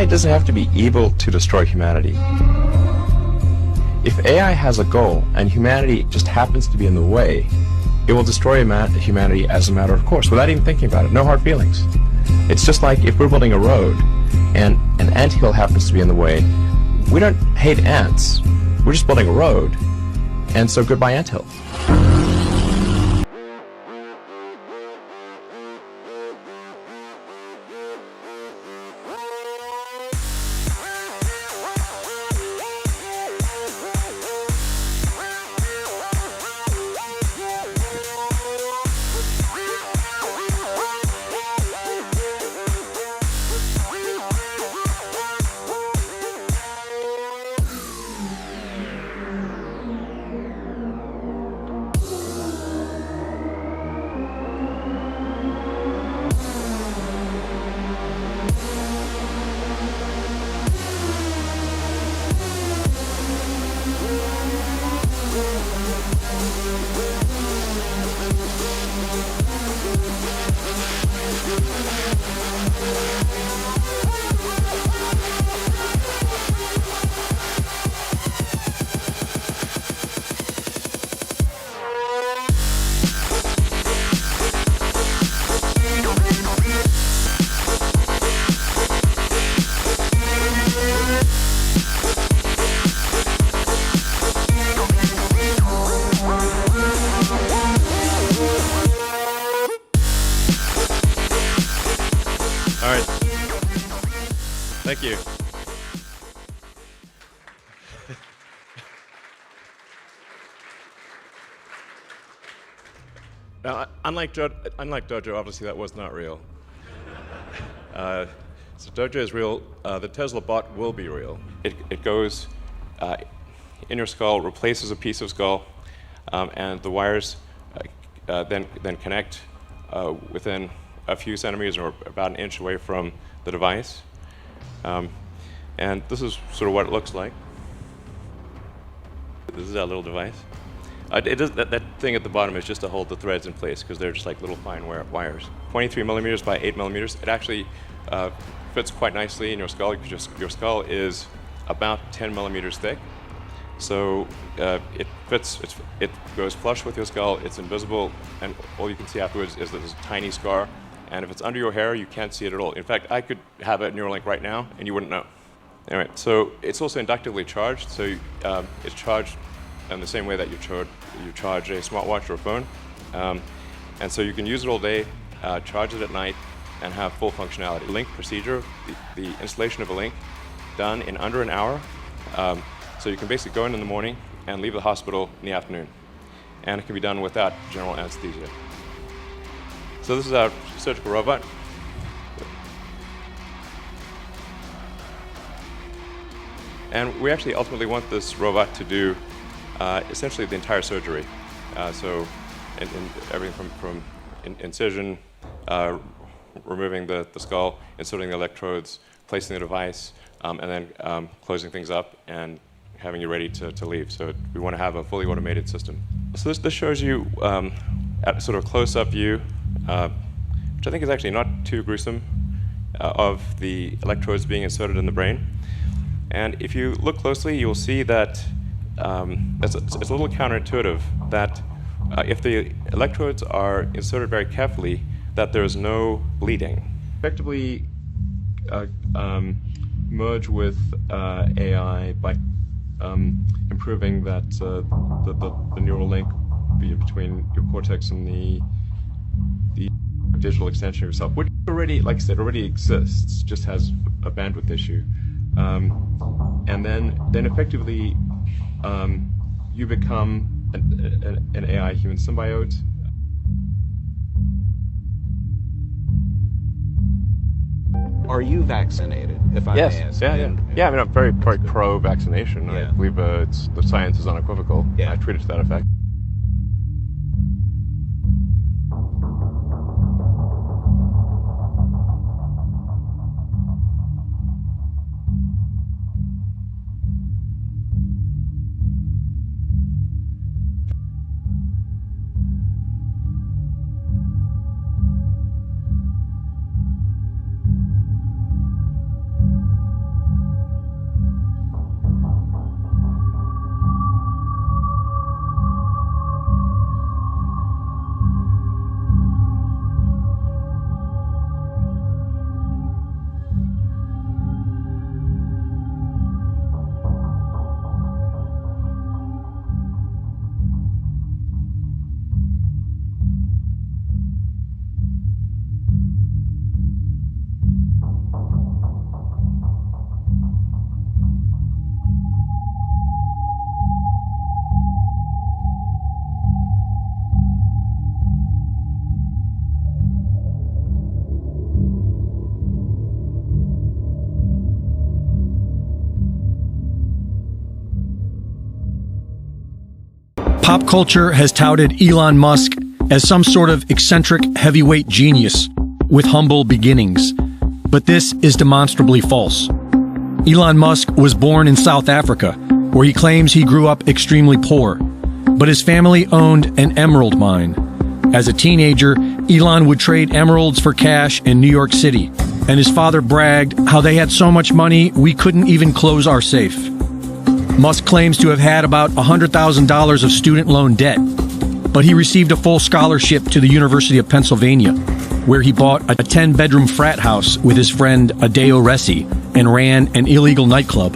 It doesn't have to be evil to destroy humanity. If AI has a goal and humanity just happens to be in the way, it will destroy humanity as a matter of course, without even thinking about it. No hard feelings. It's just like if we're building a road and an anthill happens to be in the way, we don't hate ants. We're just building a road. And so goodbye anthill. Thank you. Now, unlike Dojo, obviously that was not real. So Dojo is real. The Tesla bot will be real. It goes in your skull, replaces a piece of skull, and the wires then connect within a few centimeters or about an inch away from the device. And this is sort of what it looks like. This is our little device. That thing at the bottom is just to hold the threads in place because they're just like little fine wires. 23 millimeters by 8 millimeters. It actually fits quite nicely in your skull because your skull is about 10 millimeters thick. So it fits. It goes flush with your skull. It's invisible, and all you can see afterwards is this tiny scar. And if it's under your hair, you can't see it at all. In fact, I could have a Neuralink right now, and you wouldn't know. Anyway, so it's also inductively charged. So it's charged in the same way that you charge a smartwatch or a phone. And so you can use it all day, charge it at night, and have full functionality. Link procedure, the installation of a link, done in under an hour. So you can basically go in the morning and leave the hospital in the afternoon. And it can be done without general anesthesia. So this is our surgical robot. And we actually ultimately want this robot to do essentially the entire surgery. So in everything from incision, removing the skull, inserting the electrodes, placing the device, and then closing things up and having you ready to leave. So we want to have a fully automated system. So this shows you at sort of close-up view, which I think is actually not too gruesome, of the electrodes being inserted in the brain. And if you look closely, you'll see that it's a little counterintuitive that if the electrodes are inserted very carefully, that there's no bleeding. Effectively merge with AI by improving that the neural link between your cortex and the digital extension of yourself, which already, like I said, already exists, just has a bandwidth issue. And then effectively you become an AI human symbiote. Are you vaccinated, if I may ask? Yeah, I mean, I'm very pro-vaccination. Yeah. I believe the science is unequivocal. Yeah. I treat it to that effect. Pop culture has touted Elon Musk as some sort of eccentric heavyweight genius with humble beginnings. But this is demonstrably false. Elon Musk was born in South Africa, where he claims he grew up extremely poor, but his family owned an emerald mine. As a teenager, Elon would trade emeralds for cash in New York City, and his father bragged how they had so much money we couldn't even close our safe. Musk claims to have had about $100,000 of student loan debt, but he received a full scholarship to the University of Pennsylvania, where he bought a 10-bedroom frat house with his friend Adeo Resi and ran an illegal nightclub.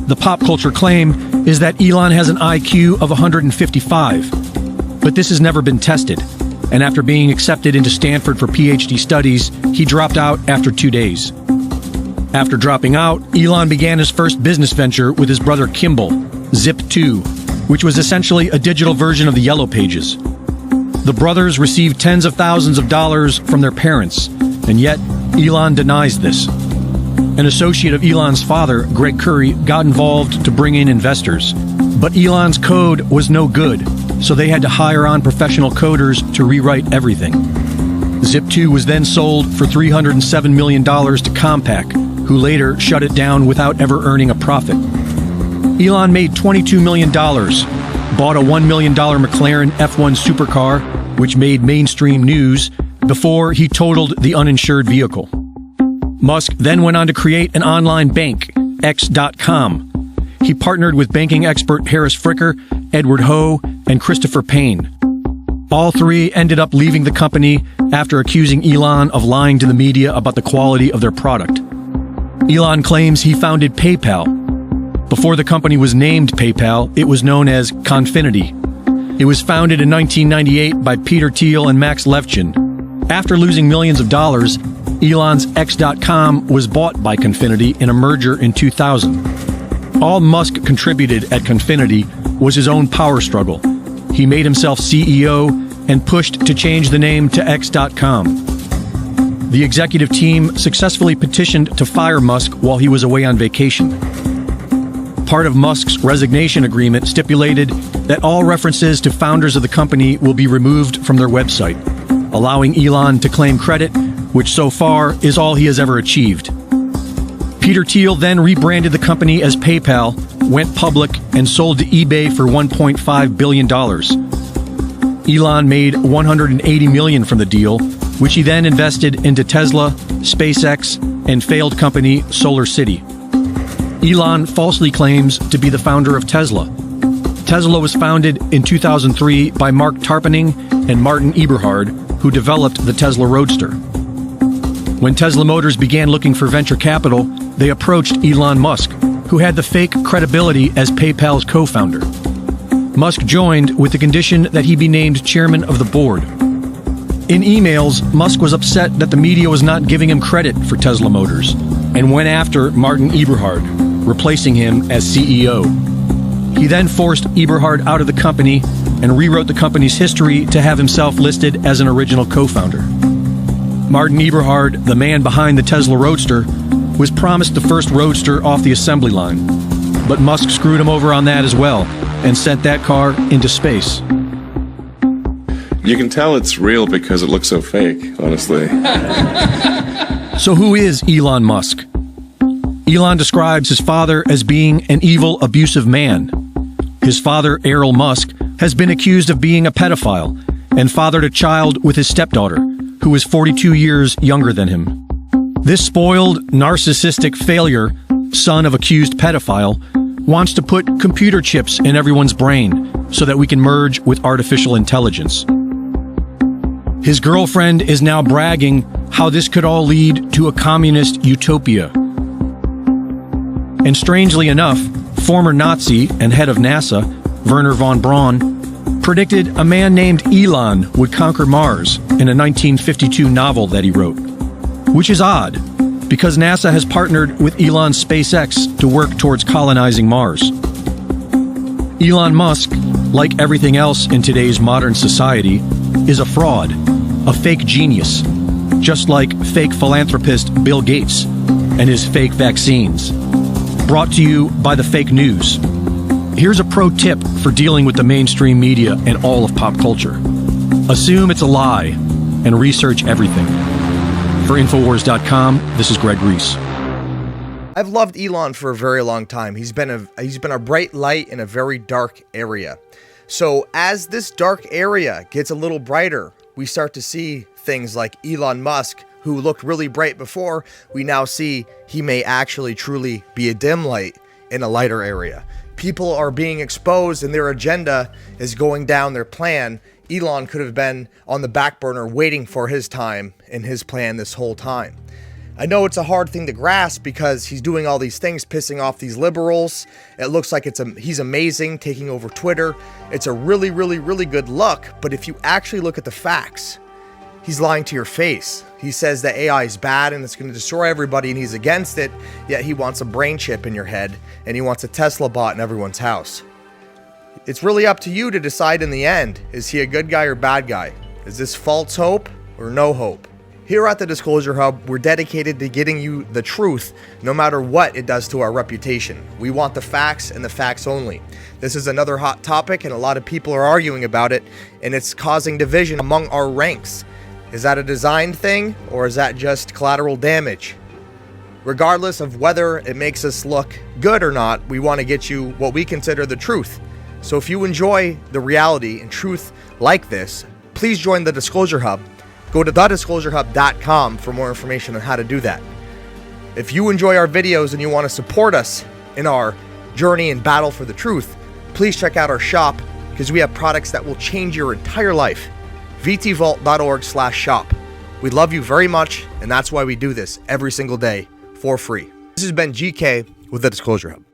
The pop culture claim is that Elon has an IQ of 155, but this has never been tested, and after being accepted into Stanford for PhD studies, he dropped out after 2 days. After dropping out, Elon began his first business venture with his brother Kimball, Zip2, which was essentially a digital version of the Yellow Pages. The brothers received tens of thousands of dollars from their parents, and yet Elon denies this. An associate of Elon's father, Greg Curry, got involved to bring in investors, but Elon's code was no good, so they had to hire on professional coders to rewrite everything. Zip2 was then sold for $307 million to Compaq, who later shut it down without ever earning a profit. Elon made $22 million, bought a $1 million McLaren F1 supercar, which made mainstream news, before he totaled the uninsured vehicle. Musk then went on to create an online bank, X.com. He partnered with banking expert Harris Fricker, Edward Ho, and Christopher Payne. All three ended up leaving the company after accusing Elon of lying to the media about the quality of their product. Elon claims he founded PayPal. Before the company was named PayPal, it was known as Confinity. It was founded in 1998 by Peter Thiel and Max Levchin. After losing millions of dollars, Elon's X.com was bought by Confinity in a merger in 2000. All Musk contributed at Confinity was his own power struggle. He made himself CEO and pushed to change the name to X.com. The executive team successfully petitioned to fire Musk while he was away on vacation. Part of Musk's resignation agreement stipulated that all references to founders of the company will be removed from their website, allowing Elon to claim credit, which so far is all he has ever achieved. Peter Thiel then rebranded the company as PayPal, went public, and sold to eBay for $1.5 billion. Elon made $180 million from the deal, which he then invested into Tesla, SpaceX, and failed company SolarCity. Elon falsely claims to be the founder of Tesla. Tesla was founded in 2003 by Mark Tarpenning and Martin Eberhard, who developed the Tesla Roadster. When Tesla Motors began looking for venture capital, they approached Elon Musk, who had the fake credibility as PayPal's co-founder. Musk joined with the condition that he be named chairman of the board. In emails, Musk was upset that the media was not giving him credit for Tesla Motors, and went after Martin Eberhard, replacing him as CEO. He then forced Eberhard out of the company and rewrote the company's history to have himself listed as an original co-founder. Martin Eberhard, the man behind the Tesla Roadster, was promised the first Roadster off the assembly line, but Musk screwed him over on that as well and sent that car into space. You can tell it's real because it looks so fake, honestly. So who is Elon Musk? Elon describes his father as being an evil, abusive man. His father, Errol Musk, has been accused of being a pedophile and fathered a child with his stepdaughter, who is 42 years younger than him. This spoiled, narcissistic failure, son of accused pedophile, wants to put computer chips in everyone's brain so that we can merge with artificial intelligence. His girlfriend is now bragging how this could all lead to a communist utopia. And strangely enough, former Nazi and head of NASA, Wernher von Braun, predicted a man named Elon would conquer Mars in a 1952 novel that he wrote. Which is odd, because NASA has partnered with Elon's SpaceX to work towards colonizing Mars. Elon Musk, like everything else in today's modern society, is a fraud, a fake genius, just like fake philanthropist Bill Gates and his fake vaccines. Brought to you by the fake news. Here's a pro tip for dealing with the mainstream media and all of pop culture. Assume it's a lie and research everything. For Infowars.com, this is Greg Reese. I've loved Elon for a very long time. He's been a bright light in a very dark area. So as this dark area gets a little brighter, we start to see things like Elon Musk, who looked really bright before. We now see he may actually truly be a dim light in a lighter area. People are being exposed and their agenda is going down their plan. Elon could have been on the back burner waiting for his time and his plan this whole time. I know it's a hard thing to grasp because he's doing all these things, pissing off these liberals. It looks like he's amazing, taking over Twitter. It's a really, really, really good look. But if you actually look at the facts, he's lying to your face. He says that AI is bad and it's going to destroy everybody and he's against it, yet he wants a brain chip in your head and he wants a Tesla bot in everyone's house. It's really up to you to decide in the end, is he a good guy or bad guy? Is this false hope or no hope? Here at the Disclosure Hub, we're dedicated to getting you the truth no matter what it does to our reputation. We want the facts and the facts only. This is another hot topic and a lot of people are arguing about it and it's causing division among our ranks. Is that a design thing or is that just collateral damage? Regardless of whether it makes us look good or not, we want to get you what we consider the truth. So if you enjoy the reality and truth like this, please join the Disclosure Hub. Go to thedisclosurehub.com for more information on how to do that. If you enjoy our videos and you want to support us in our journey and battle for the truth, please check out our shop because we have products that will change your entire life. vtvault.org/shop. We love you very much, and that's why we do this every single day for free. This has been GK with the Disclosure Hub.